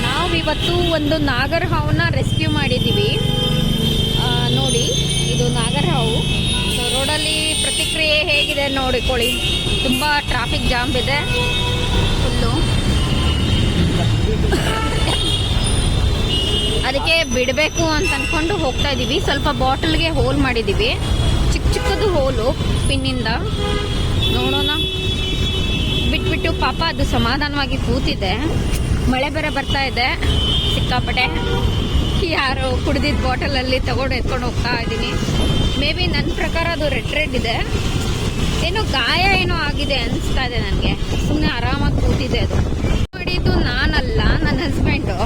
ನಾವಿವತ್ತು ಒಂದು ನಾಗರ ಹಾವನ್ನ ರೆಸ್ಕ್ಯೂ ಮಾಡಿದ್ದೀವಿ. ನೋಡಿ, ಇದು ನಾಗರ ಹಾವು. ಸೊ ರೋಡಲ್ಲಿ ಪ್ರತಿಕ್ರಿಯೆ ಹೇಗಿದೆ ನೋಡಿಕೊಳ್ಳಿ. ತುಂಬ ಟ್ರಾಫಿಕ್ ಜಾಮ್ ಇದೆ ಫುಲ್ಲು. ಅದಕ್ಕೆ ಬಿಡಬೇಕು ಅಂತ ಅಂದ್ಕೊಂಡು ಹೋಗ್ತಾ ಇದ್ದೀವಿ. ಸ್ವಲ್ಪ ಬಾಟಲ್ಗೆ ಹೋಲ್ ಮಾಡಿದ್ದೀವಿ, ಚಿಕ್ಕದು ಹೋಲು ಪಿನ್ನಿಂದ. ನೋಡೋಣ, ಬಿಟ್ಬಿಟ್ಟು ಪಾಪ ಅದು ಸಮಾಧಾನವಾಗಿ ಕೂತಿದೆ. ಮಳೆ ಬೇರೆ ಬರ್ತಾ ಇದೆ ಸಿಕ್ಕಾಪಟ್ಟೆ. ಯಾರು ಕುಡಿದಿದ್ದ ಬಾಟಲಲ್ಲಿ ತಗೊಂಡು ಎತ್ಕೊಂಡು ಹೋಗ್ತಾ ಇದ್ದೀನಿ. ಮೇ ಬಿ ನನ್ನ ಪ್ರಕಾರ ಅದು ರೆಡ್ ಇದೆ. ಏನೋ ಗಾಯ ಏನೋ ಆಗಿದೆ ಅನಿಸ್ತಾ ಇದೆ ನನಗೆ. ಸುಮ್ಮನೆ ಆರಾಮಾಗಿ ಕೂತಿದೆ ಅದು. ಮಾಡಿದ್ದು ನಾನಲ್ಲ, ನನ್ನ ಹಸ್ಬೆಂಡು.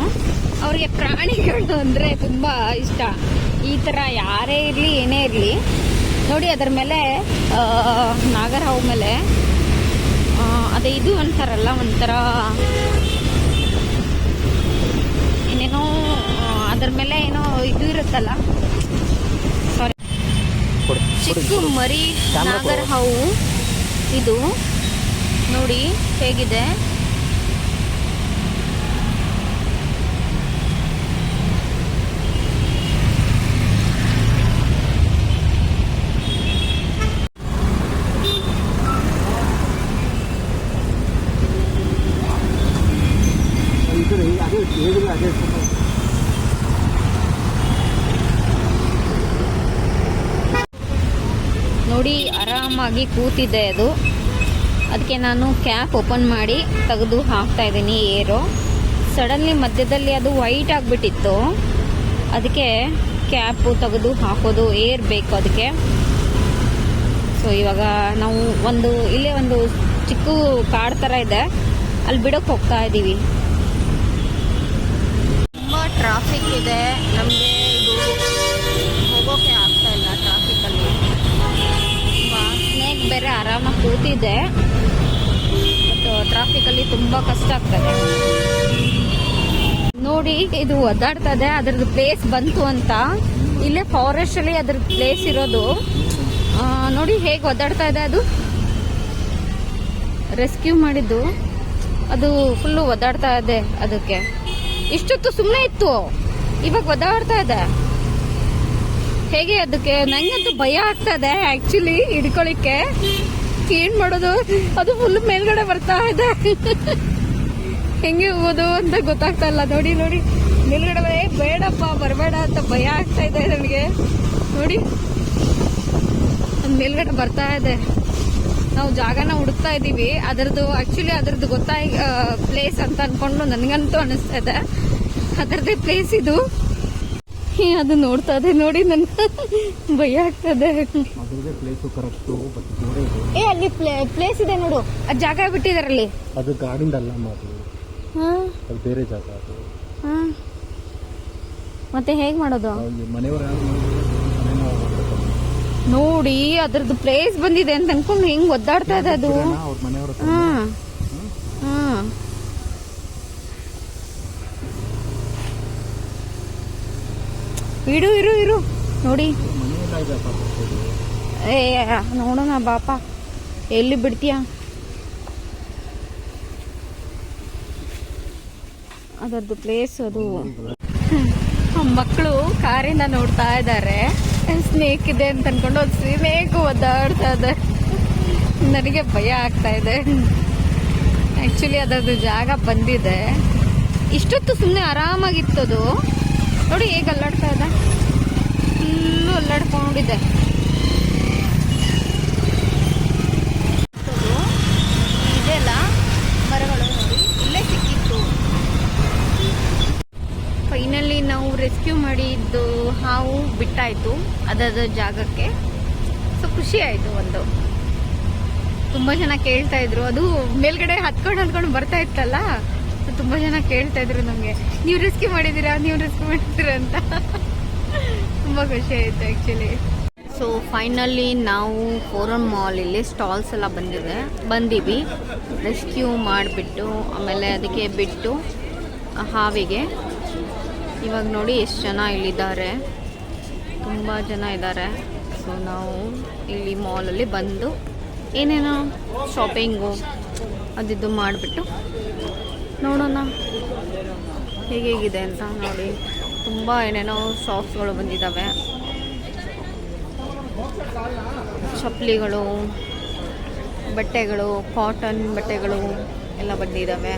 ಅವ್ರಿಗೆ ಪ್ರಾಣಿಗಳು ಅಂದರೆ ತುಂಬ ಇಷ್ಟ. ಈ ಥರ ಯಾರೇ ಇರಲಿ ಏನೇ ಇರಲಿ. ನೋಡಿ, ಅದರ ಮೇಲೆ ನಾಗರ ಹಾವು ಮೇಲೆ ಅದೇ ಇದು ಅಂತಾರಲ್ಲ, ಒಂಥರ ಏನೇನೋ ಅದರ ಮೇಲೆ ಏನೋ ಇದು ಇರುತ್ತಲ್ಲ. ಸಾರಿ, ಚಿಕ್ಕ ಮರಿ ನಾಗರ ಹಾವು ಇದು. ನೋಡಿ ಹೇಗಿದೆ. ನೋಡಿ, ಆರಾಮಾಗಿ ಕೂತಿದೆ ಅದು. ಅದಕ್ಕೆ ನಾನು ಕ್ಯಾಪ್ ಓಪನ್ ಮಾಡಿ ತೆಗೆದು ಹಾಕ್ತಾ ಇದ್ದೀನಿ ಏರು. ಸಡನ್ಲಿ ಮಧ್ಯದಲ್ಲಿ ಅದು ವೈಟ್ ಆಗಿಬಿಟ್ಟಿತ್ತು. ಅದಕ್ಕೆ ಕ್ಯಾಪು ತೆಗೆದು ಹಾಕೋದು, ಏರ್ ಬೇಕು ಅದಕ್ಕೆ. ಸೊ ಇವಾಗ ನಾವು ಇಲ್ಲೇ ಒಂದು ಚಿಕ್ಕ ಕಾಡು ಥರ ಇದೆ, ಅಲ್ಲಿ ಬಿಡೋಕೆ ಹೋಗ್ತಾ ಇದ್ದೀವಿ. ತುಂಬ ಟ್ರಾಫಿಕ್ ಇದೆ. ನಮಗೆ ಇದು ಹೋಗೋಕೆ ಆಗ್ತಾ ಇಲ್ಲ ಟ್ರಾಫಿಕಲ್ಲಿ. ಸ್ನೇಕ್ ಬೇರೆ ಆರಾಮಾಗಿ ಕೂತಿದೆ, ಬಟ್ ಟ್ರಾಫಿಕಲ್ಲಿ ತುಂಬ ಕಷ್ಟ ಆಗ್ತದೆ. ನೋಡಿ, ಇದು ಒದ್ದಾಡ್ತಾ ಇದೆ. ಅದ್ರದ್ದು ಪ್ಲೇಸ್ ಬಂತು ಅಂತ. ಇಲ್ಲೇ ಫಾರೆಸ್ಟ್ ಅಲ್ಲಿ ಅದ್ರದ್ದು ಪ್ಲೇಸ್ ಇರೋದು. ನೋಡಿ ಹೇಗೆ ಒದ್ದಾಡ್ತಾ ಇದೆ. ಅದು ರೆಸ್ಕ್ಯೂ ಮಾಡಿದ್ದು, ಅದು ಫುಲ್ಲು ಒದ್ದಾಡ್ತಾ ಇದೆ. ಅದಕ್ಕೆ ಇಷ್ಟೊತ್ತು ಸುಮ್ಮನೆ ಇತ್ತು, ಇವಾಗ ಒದ್ದಾಡ್ತಾ ಇದೆ. ಹೇಗೆ ಅದಕ್ಕೆ ನಂಗಂತೂ ಭಯ ಆಗ್ತಾ ಇದೆ ಆಕ್ಚುಲಿ ಹಿಡ್ಕೊಳಿಕ್ಕೆ. ಏನ್ ಮಾಡೋದು, ಅದು ಫುಲ್ ಮೇಲ್ಗಡೆ ಬರ್ತಾ ಇದೆ. ಹೆಂಗೆ ಹೋಗೋದು ಅಂತ ಗೊತ್ತಾಗ್ತಾ ಇಲ್ಲ. ನೋಡಿ ನೋಡಿ, ಮೇಲ್ಗಡೆ ಬೇಡಪ್ಪ ಬರಬೇಡ ಅಂತ ಭಯ ಆಗ್ತಾ ಇದೆ ನನಗೆ. ನೋಡಿ, ಮೇಲ್ಗಡೆ ಬರ್ತಾ ಇದೆ. ನಾವು ಜಾಗನ ಹುಡುಕ್ತಾ ಇದ್ದೀವಿ. ಅದರದ್ದು ಆಕ್ಚುಲಿ ಅದರದ್ದು ಪ್ಲೇಸ್ ಅಂತ ಅನ್ಕೊಂಡು ನನಗಂತೂ ಅನಿಸ್ತಾ ಇದೆ. ಅದರದ್ದೇ ಪ್ಲೇಸ್ ಇದು. ಅದು ನೋಡ್ತಾ ಇದೆ. ನೋಡಿ, ನನ್ ಭಯ ಆಗ್ತದೆ. ಅಲ್ಲಿ ಪ್ಲೇಸ್ ಇದೆ ನೋಡು, ಅದು ಜಾಗ ಬಿಟ್ಟಿದಾರಲ್ಲಿ. ಅದು ಗಾರ್ಡನ್ ಬೇರೆ ಜಾಗ. ಮತ್ತೆ ಹೇಗ್ ಮಾಡೋದು? ನೋಡಿ, ಅದ್ರದ್ದು ಪ್ಲೇಸ್ ಬಂದಿದೆ ಅಂತ ಅನ್ಕೊಂಡು ಹಿಂಗ್ ಒದ್ದಾಡ್ತಾ ಇದೆ ಅದು. ಇರು ನೋಡಿ. ನೋಡೋಣ ಬಾಪ, ಎಲ್ಲಿ ಬಿಡ್ತೀಯ? ಅದರದ್ದು ಪ್ಲೇಸ್ ಅದು. ಮಕ್ಕಳು ಕಾರಿಂದ ನೋಡ್ತಾ ಇದ್ದಾರೆ. ಸ್ನೇಕ್ ಇದೆ ಅಂತ ಅನ್ಕೊಂಡು ಅದು ಸ್ನೇಕ್ ಒದ್ದಾಡ್ತಾ ಇದೆ. ನನಗೆ ಭಯ ಆಗ್ತಾ ಇದೆ. ಆಕ್ಚುಲಿ ಅದರದ್ದು ಜಾಗ ಬಂದಿದೆ. ಇಷ್ಟೊತ್ತು ಸುಮ್ಮನೆ ಆರಾಮಾಗಿತ್ತದು. ನೋಡಿ ಹೇಗೆ ಅಲ್ಲಾಡ್ತಾ ಇದೆ, ಫುಲ್ಲು ಅಲ್ಲಾಡ್ಕೊಂಡಿದೆ. ಇದೆಲ್ಲ ಮರಗಳು ನೋಡಿ, ಇಲ್ಲೇ ಸಿಕ್ಕಿತ್ತು. ಫೈನಲಿ ನಾವು ರೆಸ್ಕ್ಯೂ ಮಾಡಿದ್ದು ಹಾವು ಬಿಟ್ಟಾಯಿತು ಅದರ ಜಾಗಕ್ಕೆ. ಸೊ ಖುಷಿ ಆಯಿತು. ತುಂಬ ಜನ ಕೇಳ್ತಾ ಇದ್ರು, ಅದು ಮೇಲ್ಗಡೆ ಹತ್ಕೊಂಡು ಬರ್ತಾ ಇತ್ತಲ್ಲ. ತುಂಬ ಜನ ಕೇಳ್ತಾ ಇದ್ರು ನಮಗೆ, ನೀವು ರೆಸ್ಕ್ಯೂ ಮಾಡಿದ್ದೀರಾ ಅಂತ. ತುಂಬ ಖುಷಿ ಆಯಿತು ಆ್ಯಕ್ಚುಲಿ. ಸೊ ಫೈನಲಿ ನಾವು ಫೋರಮ್ ಮಾಲಲ್ಲಿ ಸ್ಟಾಲ್ಸ್ ಎಲ್ಲ ಬಂದೀವಿ. ರೆಸ್ಕ್ಯೂ ಮಾಡಿಬಿಟ್ಟು ಆಮೇಲೆ ಅದಕ್ಕೆ ಬಿಟ್ಟು ಹಾವಿಗೆ. ಇವಾಗ ನೋಡಿ ಎಷ್ಟು ಜನ ಇಲ್ಲಿದ್ದಾರೆ, ತುಂಬ ಜನ ಇದ್ದಾರೆ. ಸೊ ನಾವು ಇಲ್ಲಿ ಮಾಲಲ್ಲಿ ಬಂದು ಏನೇನೋ ಶಾಪಿಂಗು ಅದಿದ್ದು ಮಾಡಿಬಿಟ್ಟು ನೋಡಿ ನೋಡೋಣ ಹೇಗಿದೆ ಅಂತ. ನೋಡಿ ತುಂಬ ಏನೇನೋ ಶಾಪ್ಸ್ಗಳು ಬಂದಿದ್ದಾವೆ, ಚಪ್ಪಲಿಗಳು, ಬಟ್ಟೆಗಳು, ಕಾಟನ್ ಬಟ್ಟೆಗಳು ಎಲ್ಲ ಬಂದಿದ್ದಾವೆ.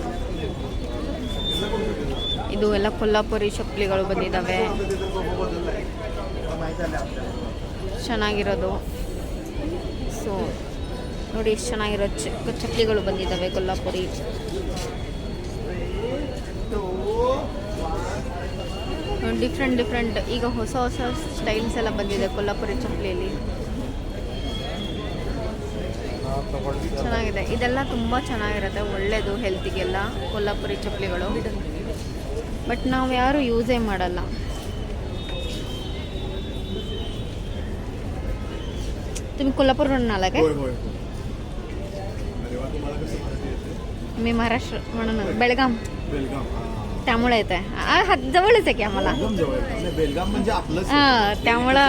ಇದು ಎಲ್ಲ ಕೊಲ್ಲಾಪುರಿ ಚಪ್ಪಲಿಗಳು ಬಂದಿದ್ದಾವೆ, ಚೆನ್ನಾಗಿರೋದು. ಸೊ ನೋಡಿ ಎಷ್ಟು ಚೆನ್ನಾಗಿರೋ ಚಪ್ಪಲಿಗಳು ಬಂದಿದ್ದಾವೆ ಕೊಲ್ಲಾಪುರಿ. ಡಿಫ್ರೆಂಟ್ ಈಗ ಹೊಸ ಸ್ಟೈಲ್ಸ್ ಎಲ್ಲ ಬಂದಿದೆ ಕೊಲ್ಲಾಪುರಿ ಚಪ್ಪಲಿಯಲ್ಲಿ, ಚೆನ್ನಾಗಿದೆ. ಇದೆಲ್ಲ ತುಂಬ ಚೆನ್ನಾಗಿರುತ್ತೆ, ಒಳ್ಳೆಯದು ಹೆಲ್ತಿಗೆಲ್ಲ ಕೊಲ್ಲಾಪುರಿ ಚಪ್ಪಲಿಗಳು. ಬಟ್ ನಾವು ಯಾರು ಯೂಸೇ ಮಾಡಲ್ಲ. तुम्ही कोल्हापूरवरून आला काय? मी महाराष्ट्र म्हणून बेळगाम, त्यामुळे येत आहे. जवळच आहे की आम्हाला, हां त्यामुळं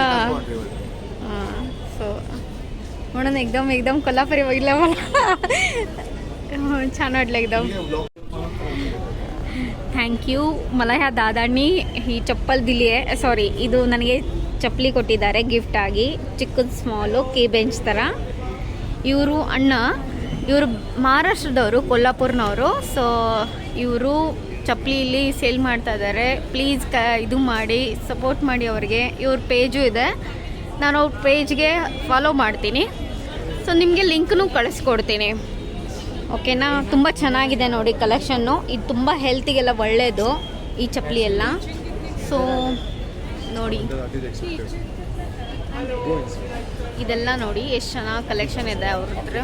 सो म्हणून एकदम कोल्हापुरी बघितलं मला छान वाटलं एकदम. Thank you. मला ह्या दादांनी ही ಚಪ್ಪಲ್ दिली आहे. ಸಾರಿ, ಇದು ನನಗೆ ಚಪ್ಪಲಿ ಕೊಟ್ಟಿದ್ದಾರೆ ಗಿಫ್ಟ್ ಆಗಿ, ಚಿಕ್ಕದು ಸ್ಮಾಲು ಕೆ ಬೆಂಚ್ ಥರ. ಇವರು ಅಣ್ಣ, ಇವರು ಮಹಾರಾಷ್ಟ್ರದವರು, ಕೊಲ್ಲಾಪುರ್ನವರು. ಸೊ ಇವರು ಚಪ್ಪಲಿ ಇಲ್ಲಿ ಸೇಲ್ ಮಾಡ್ತಾ ಇದ್ದಾರೆ. ಪ್ಲೀಸ್ ಇದು ಮಾಡಿ ಸಪೋರ್ಟ್ ಮಾಡಿ ಅವ್ರಿಗೆ. ಇವ್ರ ಪೇಜು ಇದೆ, ನಾನು ಅವ್ರ ಪೇಜ್ಗೆ ಫಾಲೋ ಮಾಡ್ತೀನಿ. ಸೊ ನಿಮಗೆ ಲಿಂಕ್ನೂ ಕಳಿಸ್ಕೊಡ್ತೀನಿ, ಓಕೆನಾ. ತುಂಬ ಚೆನ್ನಾಗಿದೆ ನೋಡಿ ಕಲೆಕ್ಷನ್ನು. ಇದು ತುಂಬ ಹೆಲ್ತಿಗೆಲ್ಲ ಒಳ್ಳೆಯದು ಈ ಚಪ್ಪಲಿ ಎಲ್ಲ. ಸೊ ನೋಡಿ ಇದೆಲ್ಲ ನೋಡಿ ಎಷ್ಟು ಚೆನ್ನಾಗಿ ಕಲೆಕ್ಷನ್ ಇದೆ ಅವ್ರ ಹತ್ರ.